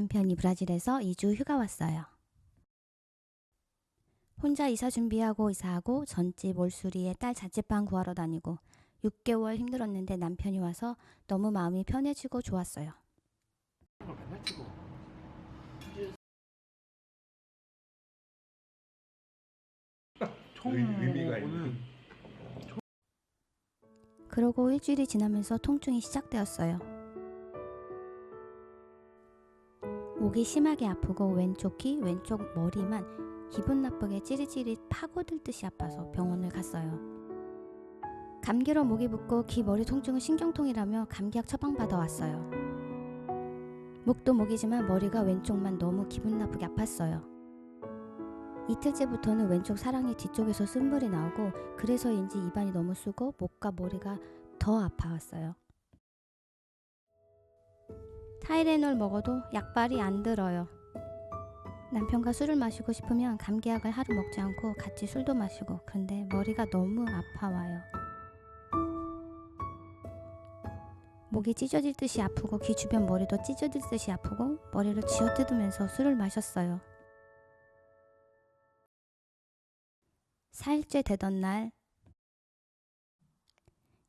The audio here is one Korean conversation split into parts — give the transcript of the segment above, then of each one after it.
남편이 브라질에서 2주 휴가 왔어요. 혼자 이사 준비하고 이사하고 전집 올수리에 딸 자취방 구하러 다니고 6개월 힘들었는데 남편이 와서 너무 마음이 편해지고 좋았어요. 의미가 있는. 그러고 일주일이 지나면서 통증이 시작되었어요. 목이 심하게 아프고 왼쪽 귀, 왼쪽 머리만 기분 나쁘게 찌릿찌릿 파고들듯이 아파서 병원을 갔어요. 감기로 목이 붓고 귀, 머리 통증은 신경통이라며 감기약 처방받아 왔어요. 목도 목이지만 머리가 왼쪽만 너무 기분 나쁘게 아팠어요. 이틀째부터는 왼쪽 사랑니 뒤쪽에서 쓴물이 나오고 그래서인지 입안이 너무 쓰고 목과 머리가 더 아파왔어요. 타이레놀 먹어도 약발이 안 들어요. 남편과 술을 마시고 싶으면 감기약을 하루 먹지 않고 같이 술도 마시고 그런데 머리가 너무 아파와요. 목이 찢어질 듯이 아프고 귀 주변 머리도 찢어질 듯이 아프고 머리를 쥐어뜯으면서 술을 마셨어요. 4일째 되던 날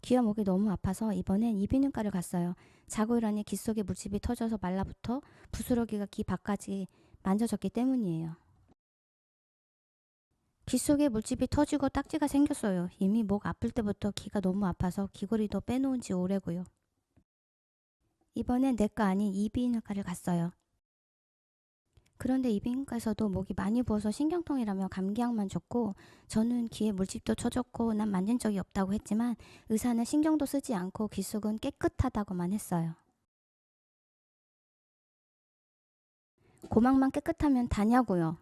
귀와 목이 너무 아파서 이번엔 이비인후과를 갔어요. 자고 일어나니 귀 속에 물집이 터져서 말라붙어 부스러기가 귀 밖까지 만져졌기 때문이에요. 귀 속에 물집이 터지고 딱지가 생겼어요. 이미 목 아플 때부터 귀가 너무 아파서 귀걸이도 빼놓은 지 오래고요. 이번엔 내과 아닌 이비인후과를 갔어요. 그런데 이비인후과에서도 목이 많이 부어서 신경통이라며 감기약만 줬고 저는 귀에 물집도 쳐졌고 난 만진 적이 없다고 했지만 의사는 신경도 쓰지 않고 귀 속은 깨끗하다고만 했어요. 고막만 깨끗하면 다냐고요.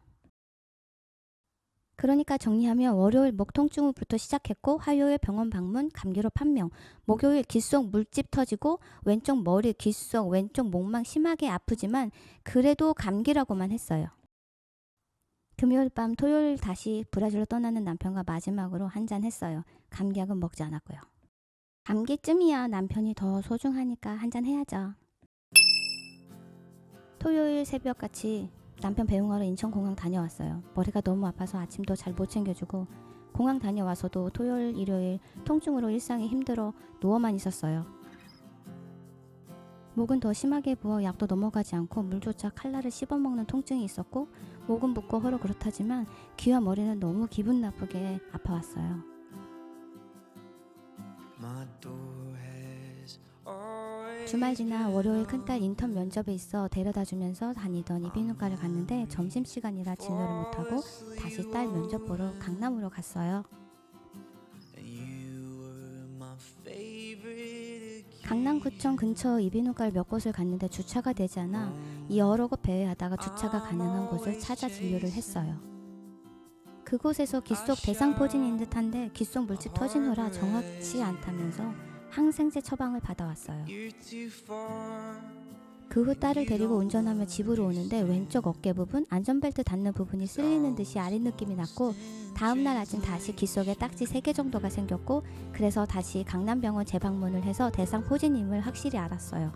그러니까 정리하면 월요일 목 통증부터 시작했고 화요일 병원 방문, 감기로 판명, 목요일 귀 속 물집 터지고 왼쪽 머리, 귀 속 왼쪽 목만 심하게 아프지만 그래도 감기라고만 했어요. 금요일 밤 토요일 다시 브라질로 떠나는 남편과 마지막으로 한잔 했어요. 감기약은 먹지 않았고요. 감기쯤이야 남편이 더 소중하니까 한잔 해야죠. 토요일 새벽같이 남편 배웅하러 인천공항 다녀왔어요. 머리가 너무 아파서 아침도 잘 못 챙겨주고 공항 다녀와서도 토요일, 일요일 통증으로 일상이 힘들어 누워만 있었어요. 목은 더 심하게 부어 약도 넘어가지 않고 물조차 칼날을 씹어먹는 통증이 있었고 목은 붓고 허러 그렇다지만 귀와 머리는 너무 기분 나쁘게 아파왔어요. 주말 지나 월요일 큰딸 인턴 면접에 있어 데려다주면서 다니던 이비인후과를 갔는데 점심시간이라 진료를 못하고 다시 딸 면접 보러 강남으로 갔어요. 강남구청 근처 이비인후과를 몇 곳을 갔는데 주차가 되지 않아 여러 곳 배회하다가 주차가 가능한 곳을 찾아 진료를 했어요. 그곳에서 귀 속 대상포진인 듯한데 귀 속 물집 터진 후라 정확치 않다면서 항생제 처방을 받아왔어요. 그 후 딸을 데리고 운전하며 집으로 오는데 왼쪽 어깨 부분, 안전벨트 닿는 부분이 쓸리는 듯이 아린 느낌이 났고 다음날 아침 다시 귀 속에 딱지 3개 정도가 생겼고 그래서 다시 강남병원 재방문을 해서 대상포진임을 확실히 알았어요.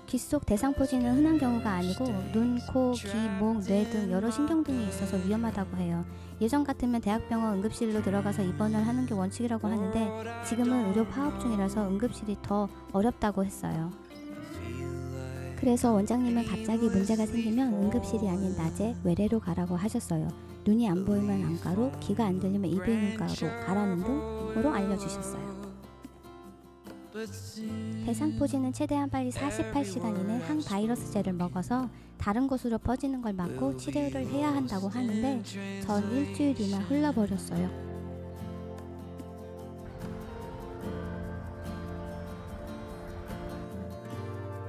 귀 속 대상포진은 흔한 경우가 아니고 눈, 코, 귀, 목, 뇌 등 여러 신경등이 있어서 위험하다고 해요. 예전 같으면 대학병원 응급실로 들어가서 입원을 하는 게 원칙이라고 하는데 지금은 의료 파업 중이라서 응급실이 더 어렵다고 했어요. 그래서 원장님은 갑자기 문제가 생기면 응급실이 아닌 낮에 외래로 가라고 하셨어요. 눈이 안 보이면 안과로, 귀가 안 들리면 이비인후과로 가라는 등으로 알려주셨어요. 대상포진은 최대한 빨리 48시간 이내 항바이러스제를 먹어서 다른 곳으로 퍼지는 걸 막고 치료를 해야 한다고 하는데 전 일주일이나 흘러버렸어요.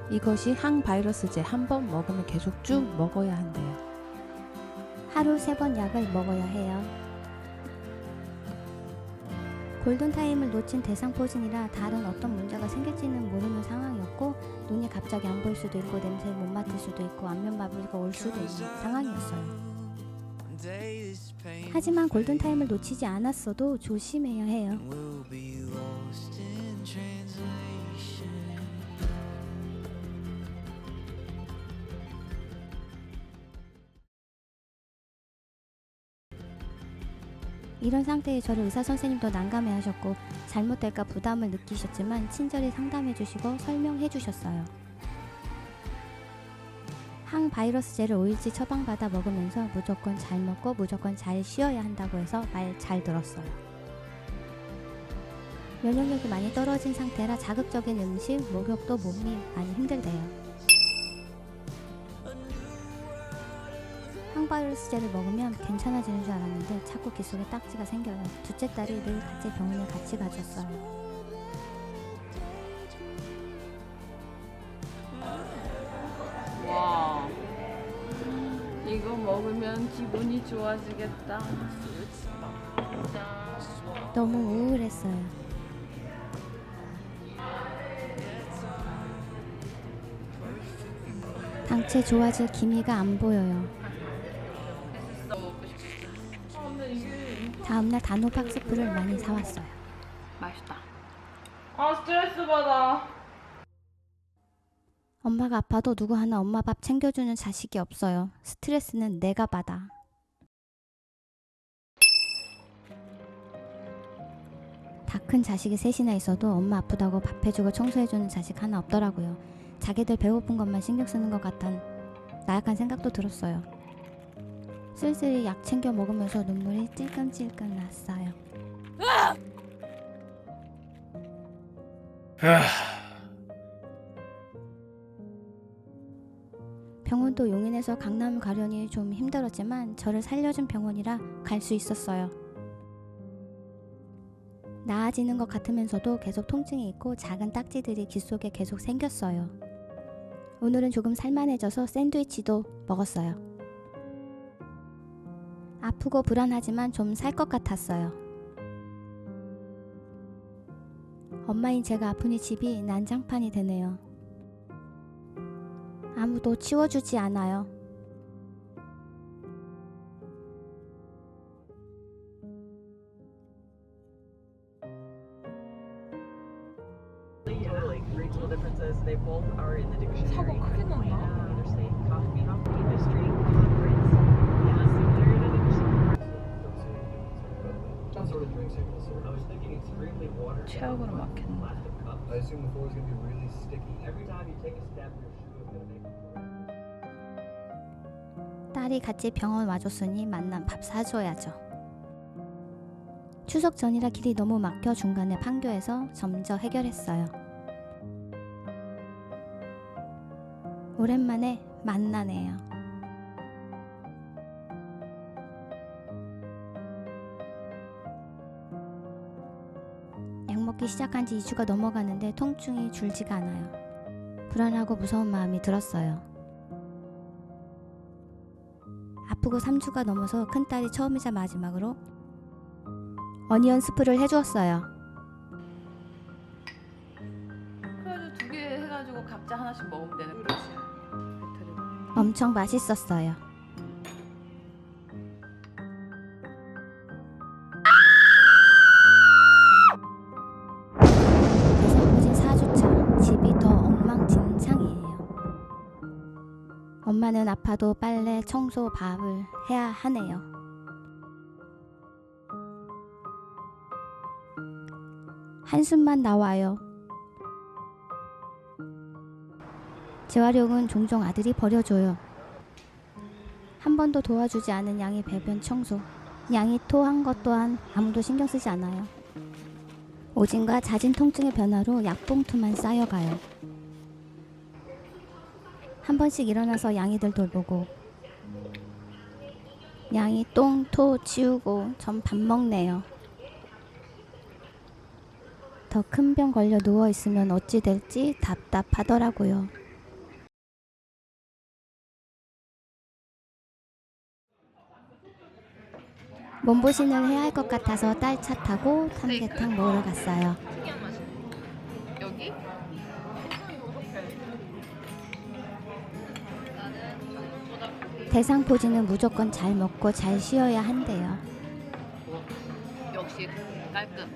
이것이 항바이러스제 한 번 먹으면 계속 쭉 먹어야 한대요. 하루 3번 약을 먹어야 해요. 골든타임을 놓친 대상포진이라 다른 어떤 문제가 생길지는 모르는 상황이었고 눈이 갑자기 안 보일 수도 있고 냄새를 못 맡을 수도 있고 안면마비가 올 수도 있는 상황이었어요. 하지만 골든타임을 놓치지 않았어도 조심해야 해요. 이런 상태에 저를 의사선생님도 난감해하셨고 잘못될까 부담을 느끼셨지만 친절히 상담해주시고 설명해주셨어요. 항바이러스제를 5일치 처방받아 먹으면서 무조건 잘 먹고 무조건 잘 쉬어야 한다고 해서 말 잘 들었어요. 면역력이 많이 떨어진 상태라 자극적인 음식, 목욕도 몸이 많이 힘들대요. 항바이러스제를 먹으면 괜찮아지는 줄 알았는데 자꾸 귓속에 딱지가 생겨요. 둘째 딸이 늘 같이 병원에 같이 가줬어요. 와, 이거 먹으면 기분이 좋아지겠다. 너무 우울했어요. 당체 좋아질 기미가 안 보여요. 다음날 단호박스프를 많이 사왔어요. 맛있다. 아, 스트레스 받아. 엄마가 아파도 누구 하나 엄마 밥 챙겨주는 자식이 없어요. 스트레스는 내가 받아. 다 큰 자식이 셋이나 있어도 엄마 아프다고 밥 해주고 청소해주는 자식 하나 없더라고요. 자기들 배고픈 것만 신경 쓰는 것 같단 나약한 생각도 들었어요. 쓸쓸히 약 챙겨 먹으면서 눈물이 찔끔찔끔 났어요. 병원도 용인에서 강남을 가려니 좀 힘들었지만 저를 살려준 병원이라 갈 수 있었어요. 나아지는 것 같으면서도 계속 통증이 있고 작은 딱지들이 귓속에 계속 생겼어요. 오늘은 조금 살만해져서 샌드위치도 먹었어요. 아프고 불안하지만 좀 살 것 같았어요. 엄마인 제가 아프니 집이 난장판이 되네요. 아무도 치워주지 않아요. Regional differences, they both are in the dictionary. 사고 크게 났나? They're saying coffee industry conference. Yeah, similar to the dictionary. What sort of drinks are you considering? I was thinking extremely watered 최악으로 down 막혔네. plastic cups. I assume the floor is going to be really sticky. Every time you take a step, your shoe is going to make a 딸이 같이 병원 와줬으니 만난 밥 사줘야죠. 추석 전이라 길이 너무 막혀 중간에 판교에서 점저 해결했어요. 오랜만에 만나네요. 약 먹기 시작한 지 2주가 넘어가는데 통증이 줄지가 않아요. 불안하고 무서운 마음이 들었어요. 아프고 3주가 넘어서 큰딸이 처음이자 마지막으로 어니언 스프를 해주었어요. 그래가지고 2개 해가지고 각자 하나씩 먹으면 되는 거지. 엄청 맛있었어요. 대상포진 4주차 집이 더 엉망진창이에요. 엄마는 아파도 빨래, 청소, 밥을 해야 하네요. 한숨만 나와요. 재활용은 종종 아들이 버려줘요. 한 번도 도와주지 않은 양이 배변 청소. 양이 토한 것 또한 아무도 신경 쓰지 않아요. 오진과 잦은 통증의 변화로 약봉투만 쌓여가요. 한 번씩 일어나서 양이들 돌보고 양이 똥, 토 치우고 전 밥 먹네요. 더 큰 병 걸려 누워있으면 어찌 될지 답답하더라고요. 몸보신을 해야 할 것 같아서 딸 차 타고 삼계탕 먹으러 갔어요. 여기? 대상포진은 무조건 잘 먹고 잘 쉬어야 한대요. 역시 깔끔.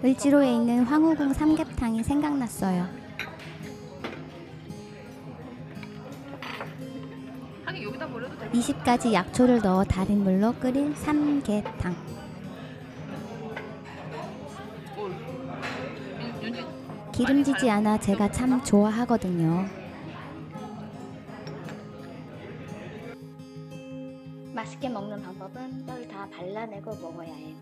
을지로에 있는 황후궁 삼계탕이 생각났어요. 하긴 여기다 버려도 돼. 20가지 약초를 넣어 달인 물로 끓인 삼계탕. 윤지 기름지지 않아 제가 참 좋아하거든요. 맛있게 먹는 방법은 뼈를 다 발라내고 먹어야 해요.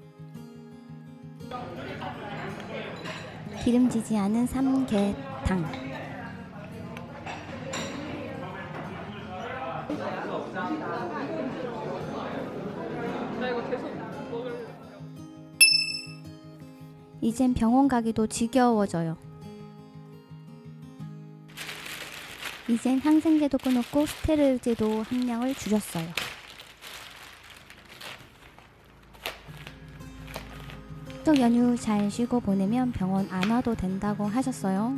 기름지지 않은 삼계탕. 나 이거 계속 먹을. 이젠 병원 가기도 지겨워져요. 이젠 항생제도 끊었고 스테로이드도 함량을 줄였어요. 추석 연휴 잘 쉬고 보내면 병원 안 와도 된다고 하셨어요.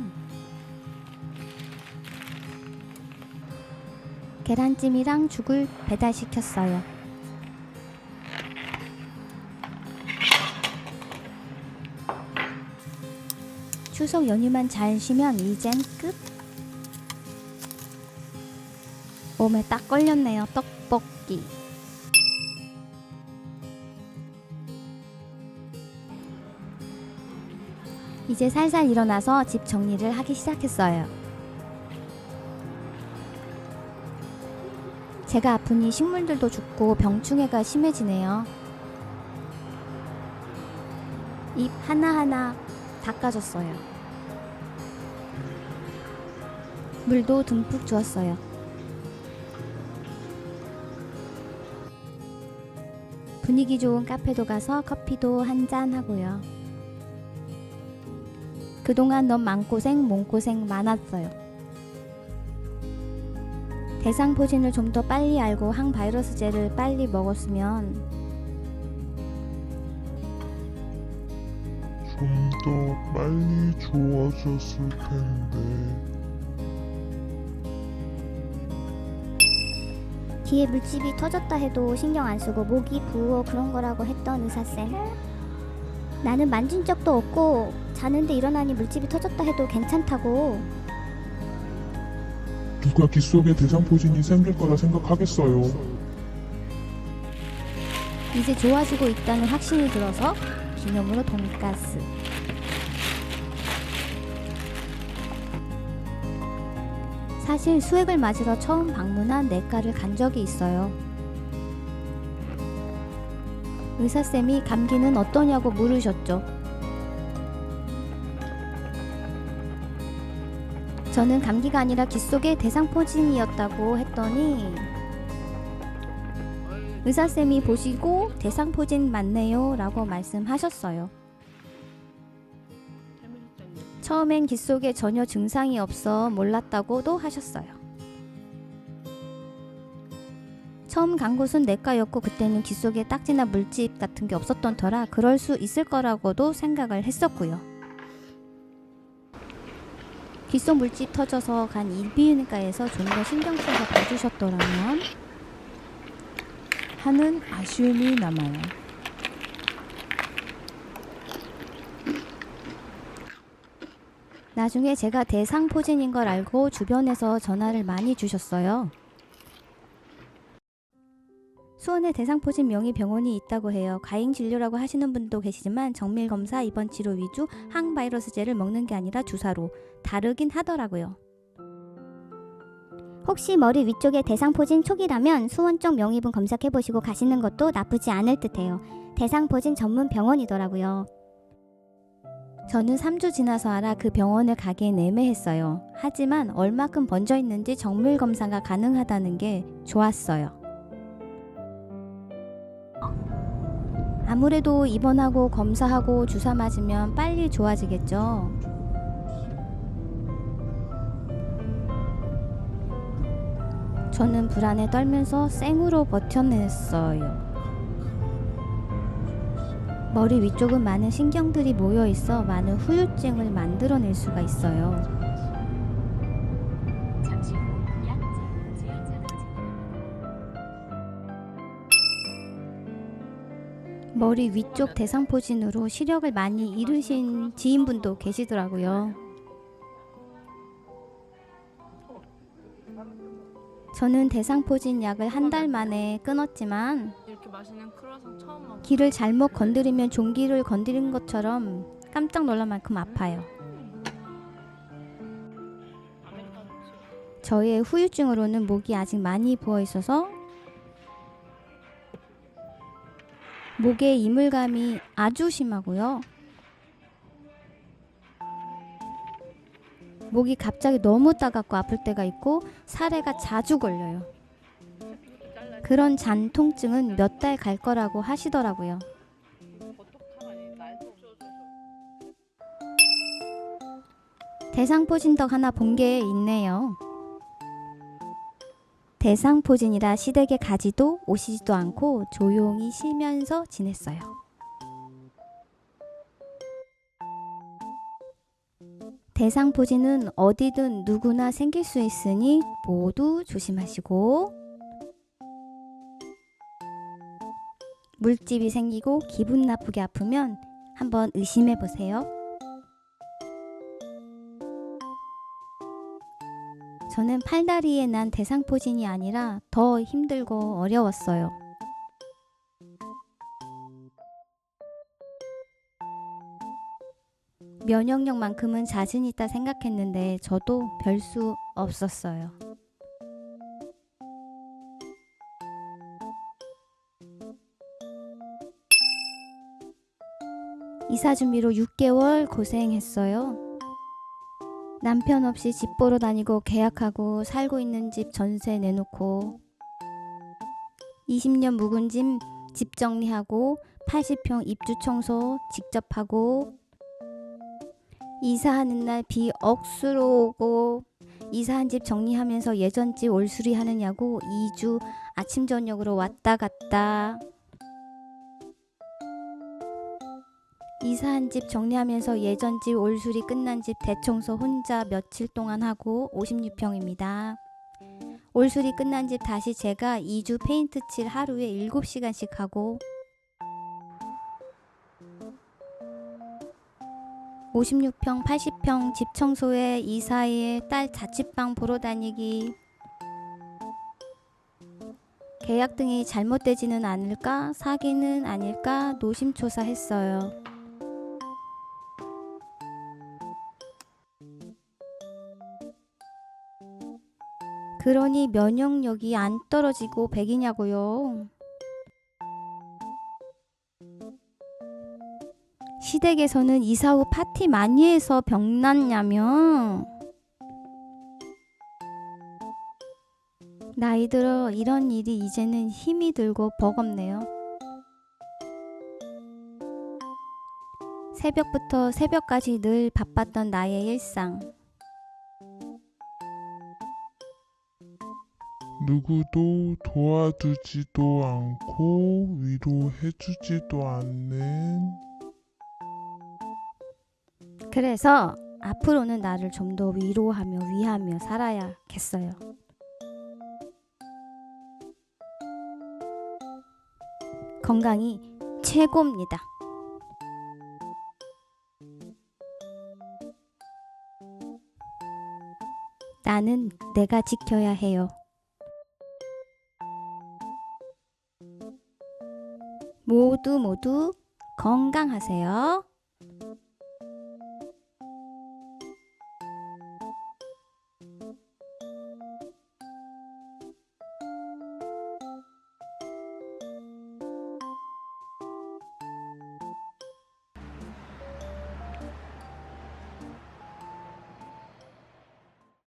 계란찜이랑 죽을 배달시켰어요. 추석 연휴만 잘 쉬면 이젠 끝. 몸에 딱 걸렸네요. 떡볶이. 이제 살살 일어나서 집 정리를 하기 시작했어요. 제가 아프니 식물들도 죽고 병충해가 심해지네요. 잎 하나하나 닦아줬어요. 물도 듬뿍 주었어요. 분위기 좋은 카페도 가서 커피도 한잔 하고요. 그동안 너무 마음고생, 몸고생 많았어요. 대상포진을 좀 더 빨리 알고 항바이러스제를 빨리 먹었으면 좀 더 빨리 좋아졌을 텐데. 뒤에 물집이 터졌다 해도 신경 안 쓰고 목이 부어 그런 거라고 했던 의사쌤. 나는 만진 적도 없고 자는데 일어나니 물집이 터졌다 해도 괜찮다고. 누가 귀 속에 대상포진이 생길 거라 생각하겠어요. 이제 좋아지고 있다는 확신이 들어서 기념으로 돈가스. 사실 수액을 맞으러 처음 방문한 내과를 간 적이 있어요. 의사쌤이 감기는 어떠냐고 물으셨죠. 저는 감기가 아니라 귀 속에 대상포진이었다고 했더니 의사쌤이 보시고 대상포진 맞네요 라고 말씀하셨어요. 처음엔 귀 속에 전혀 증상이 없어 몰랐다고도 하셨어요. 처음 간 곳은 내과였고 그때는 귀 속에 딱지나 물집 같은 게 없었던 터라 그럴 수 있을 거라고도 생각을 했었고요. 귀 속 물집 터져서 간 이비인후과에서 좀 더 신경 써서 봐주셨더라면 하는 아쉬움이 남아요. 나중에 제가 대상포진인 걸 알고 주변에서 전화를 많이 주셨어요. 수원에 대상포진 명의병원이 있다고 해요. 과잉 진료라고 하시는 분도 계시지만 정밀검사, 입원 치료 위주 항바이러스제를 먹는 게 아니라 주사로 다르긴 하더라고요. 혹시 머리 위쪽에 대상포진 초기라면 수원 쪽 명의분 검색해보시고 가시는 것도 나쁘지 않을 듯해요. 대상포진 전문 병원이더라고요. 저는 3주 지나서 알아 그 병원을 가기엔 애매했어요. 하지만 얼마큼 번져 있는지 정밀 검사가 가능하다는 게 좋았어요. 아무래도 입원하고 검사하고 주사 맞으면 빨리 좋아지겠죠. 저는 불안에 떨면서 생으로 버텨냈어요. 머리 위쪽은 많은 신경들이 모여 있어 많은 후유증을 만들어낼 수가 있어요. 잠시 후 약 머리 위쪽 대상포진으로 시력을 많이 잃으신 지인분도 계시더라고요. 저는 대상포진 약을 한 달 만에 끊었지만 이렇게 맛있는 크루아상 처음 먹어. 귀를 잘못 건드리면 종기를 건드린 것처럼 깜짝 놀랄 만큼 아파요. 저의 후유증으로는 목이 아직 많이 부어 있어서 목에 이물감이 아주 심하고요. 목이 갑자기 너무 따갑고 아플 때가 있고 사례가 자주 걸려요. 그런 잔 통증은 몇 달 갈 거라고 하시더라고요. 대상포진덕 하나 본 게 있네요. 대상포진이라 시댁에 가지도 오시지도 않고 조용히 쉬면서 지냈어요. 대상포진은 어디든 누구나 생길 수 있으니 모두 조심하시고, 물집이 생기고 기분 나쁘게 아프면 한번 의심해 보세요. 저는 팔다리에 난 대상포진이 아니라 더 힘들고 어려웠어요. 면역력만큼은 자신 있다 생각했는데 저도 별 수 없었어요. 이사 준비로 6개월 고생했어요. 남편 없이 집 보러 다니고 계약하고 살고 있는 집 전세 내놓고 20년 묵은 집 정리하고 80평 입주 청소 직접 하고 이사하는 날 비 억수로 오고 이사한 집 정리하면서 예전 집 올수리 하느냐고 2주 아침 저녁으로 왔다 갔다 이사한 집 정리하면서 예전 집 올수리 끝난 집 대청소 혼자 며칠 동안 하고 56평입니다. 올수리 끝난 집 다시 제가 2주 페인트 칠 하루에 7시간씩 하고 56평, 80평 집 청소에 이사에 딸 자취방 보러 다니기 계약 등이 잘못되지는 않을까? 사기는 아닐까? 노심초사했어요. 그러니 면역력이 안 떨어지고 백이냐고요. 시댁에서는 이사 후 파티 많이 해서 병났냐며. 나이 들어 이런 일이 이제는 힘이 들고 버겁네요. 새벽부터 새벽까지 늘 바빴던 나의 일상. 누구도 도와주지도 않고 위로해주지도 않는 그래서 앞으로는 나를 좀 더 위로하며 위하며 살아야겠어요. 건강이 최고입니다. 나는 내가 지켜야 해요. 모두 건강하세요.